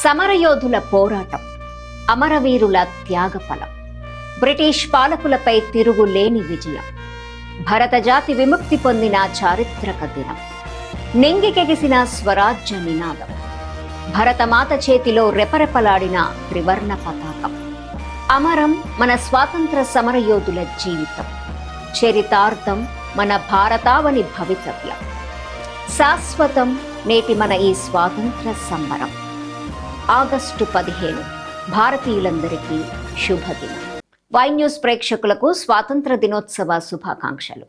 సమరయోధుల పోరాటం, అమరవీరుల త్యాగఫలం, బ్రిటిష్ పాలకులపై తిరుగులేని విజయం, భరత జాతి విముక్తి పొందిన చారిత్రక దినం, నింగికెగిసిన స్వరాజ్య నినాదం, భరతమాత చేతిలో రెపరెపలాడిన త్రివర్ణ పతాకం. అమరం మన స్వాతంత్ర సమరయోధుల జీవితం, చరితార్థం మన భారతావని భవితవ్యం, శాశ్వతం నేటి మన ఈ స్వాతంత్ర సంబరం. ఆగస్టు 15 భారతీయులందరికీ శుభదినం. వై న్యూస్ ప్రేక్షకులకు స్వాతంత్ర దినోత్సవ శుభాకాంక్షలు.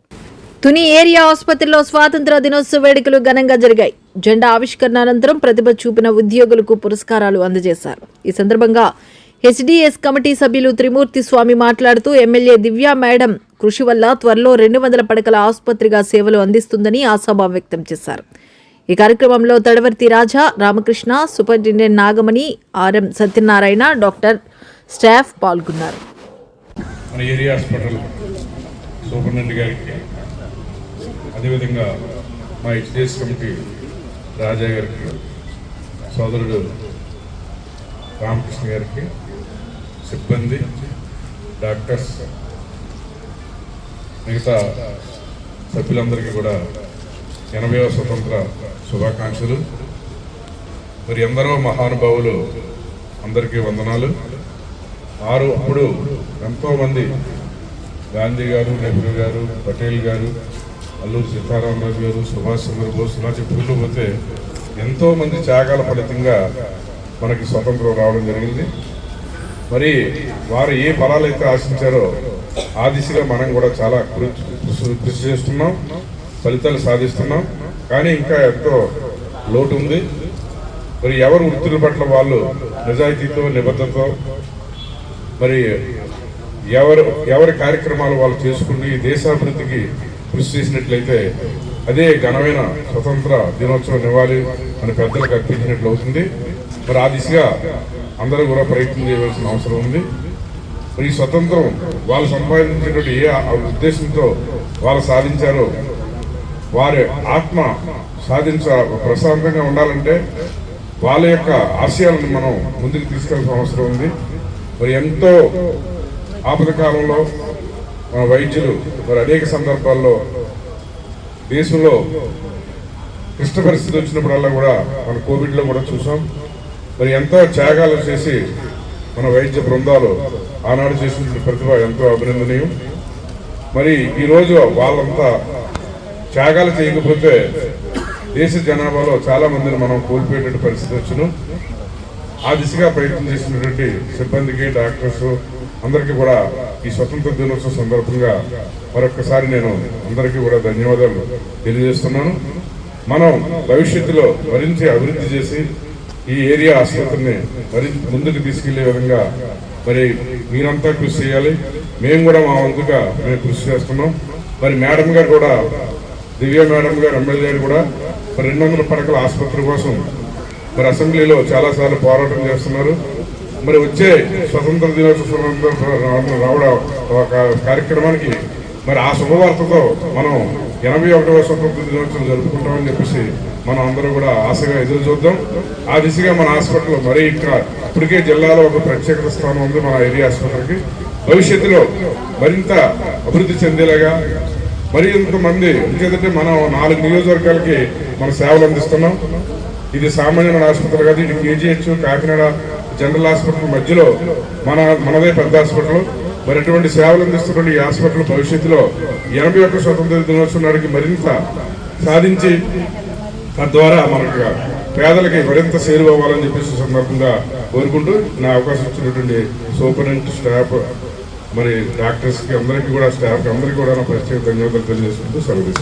తుని ఏరియా ఆసుపత్రిలో స్వాతంత్ర దినోత్సవ వేడుకలు ఘనంగా జరిగాయి. జెండా ఆవిష్కరణ అనంతరం ప్రతిభ చూపిన ఉద్యోగులకు పురస్కారాలు అందజేశారు. ఈ సందర్భంగా హెచ్డిఎస్ కమిటీ సభ్యులు త్రిమూర్తి స్వామి మాట్లాడుతూ ఎమ్మెల్యే దివ్యా మేడం కృషి వల్ల త్వరలో 200 పడకల ఆసుపత్రిగా సేవలు అందిస్తుందని ఆశాభావం వ్యక్తం చేశారు. ఈ కార్యక్రమంలో Tadavarthi Raja, Ramakrishna, superintendent Nagamani, RM Satyanarayana, doctor staff పాల్గొన్నారు. మన ఏరియా హాస్పిటల్ సూపరింటెండెంట్ గారికి, అదేవిధంగా మా హెచ్డిఎస్ కమిటీ రాజా గారికి, సోదరుడు రామకృష్ణ గారికి, సిబ్బంది, డాక్టర్స్, మిగతా సభ్యులందరికీ కూడా 80వ స్వతంత్ర శుభాకాంక్షలు. మరి ఎందరో మహానుభావులు అందరికీ వందనాలు. అప్పుడు ఎంతోమంది గాంధీ గారు, నెహ్రూ గారు, పటేల్ గారు, అల్లూరి సీతారామరాజు గారు, సుభాష్ చంద్రబోస్ ఇలా చెప్పుకుంటూ పోతే ఎంతోమంది త్యాగాల ఫలితంగా మనకి స్వతంత్రం రావడం జరిగింది. మరి వారు ఏ ఫలాలు అయితే ఆశించారో ఆ దిశగా మనం కూడా చాలా కృషి చేస్తున్నాం, ఫలితాలు సాధిస్తున్నాం. కానీ ఇంకా ఎంతో లోటు ఉంది. మరి ఎవరు వృత్తుల పట్ల వాళ్ళు నిజాయితీతో, నిబద్ధతతో, మరి ఎవరి కార్యక్రమాలు వాళ్ళు చేసుకుని దేశాభివృద్ధికి కృషి చేసినట్లయితే అదే ఘనమైన స్వతంత్ర దినోత్సవం ఇవ్వాలి అని పెద్దలకు అర్పించినట్లు అవుతుంది. మరి ఆ దిశగా అందరూ కూడా ప్రయత్నం చేయవలసిన అవసరం ఉంది. మరి ఈ స్వతంత్రం వాళ్ళు సంపాదించినటువంటి ఏ ఉద్దేశంతో వాళ్ళు సాధించారో వారి ఆత్మ ప్రశాంతంగా ఉండాలంటే వాళ్ళ యొక్క ఆశయాలను మనం ముందుకు తీసుకెళ్లాల్సిన అవసరం ఉంది. మరి ఎంతో ఆపద కాలంలో మన వైద్యులు మరి అనేక సందర్భాల్లో దేశంలో క్లిష్ట పరిస్థితి వచ్చినప్పుడల్లా కూడా మన కోవిడ్లో కూడా చూసాం. మరి ఎంతో త్యాగాలు చేసి మన వైద్య బృందాలు ఆనాడు చేసిన ప్రతిభ ఎంతో అభినందనీయం. మరి ఈరోజు వాళ్ళంతా త్యాగాలు చేయకపోతే దేశ జనాభాలో చాలా మందిని మనం కోల్పోయేటువంటి పరిస్థితి వచ్చును. ఆ దిశగా ప్రయత్నం చేసినటువంటి సిబ్బందికి, డాక్టర్స్ అందరికీ కూడా ఈ స్వతంత్ర దినోత్సవం సందర్భంగా మరొకసారి నేను అందరికీ కూడా ధన్యవాదాలు తెలియజేస్తున్నాను. మనం భవిష్యత్తులో మరింత అభివృద్ధి చేసి ఈ ఏరియా ఆసుపత్రిని మరింత ముందుకు తీసుకెళ్లే విధంగా మరి మీరంతా కృషి చేయాలి. మేము కూడా మా వంతుగా మేము కృషి చేస్తున్నాం. మరి మేడం గారు కూడా, దివ్య మేడం గారు, ఎమ్మెల్యే గారు కూడా మరి 200 పడకల ఆసుపత్రి కోసం మరి అసెంబ్లీలో చాలాసార్లు పోరాటం చేస్తున్నారు. మరి వచ్చే స్వతంత్ర దినోత్సవం రావడం ఒక కార్యక్రమానికి మరి ఆ శుభవార్తతో మనం 81వ స్వతంత్ర దినోత్సవం జరుపుకుంటామని చెప్పేసి మనం అందరూ కూడా ఆశగా ఎదురు చూద్దాం. ఆ దిశగా మన హాస్పిటల్ మరి ఇంకా ఇప్పటికే జిల్లాలో ఒక ప్రత్యేక స్థానం ఉంది మన ఏరియా ఆసుపత్రికి. భవిష్యత్తులో మరింత అభివృద్ధి చెందేలాగా మరి ఇంతమంది ఇంకేదంటే మనం 4 నియోజకవర్గాలకి మన సేవలు అందిస్తున్నాం. ఇది సామాన్యమైన ఆసుపత్రి కాదు, ఇది కేజీహెచ్, కాకినాడ జనరల్ హాస్పిటల్ మధ్యలో మనదే పెద్ద హాస్పిటల్. మరి అటువంటి సేవలు అందిస్తున్న ఈ హాస్పిటల్ భవిష్యత్తులో 81వ స్వతంత్ర దినోత్సవం నాటికి మరింత సాధించి తద్వారా మనకు పేదలకి మరింత సేవ అవ్వాలని చెప్పేసి సందర్భంగా కోరుకుంటూ నా అవకాశం ఇచ్చినటువంటి సూపరింటెండెంట్ స్టాఫ్, మరి డాక్టర్స్కి అందరికీ కూడా, స్టాఫ్కి అందరికీ కూడా నా ప్రత్యేక ధన్యవాదాలు తెలియజేసుకుంటూ సెలవు.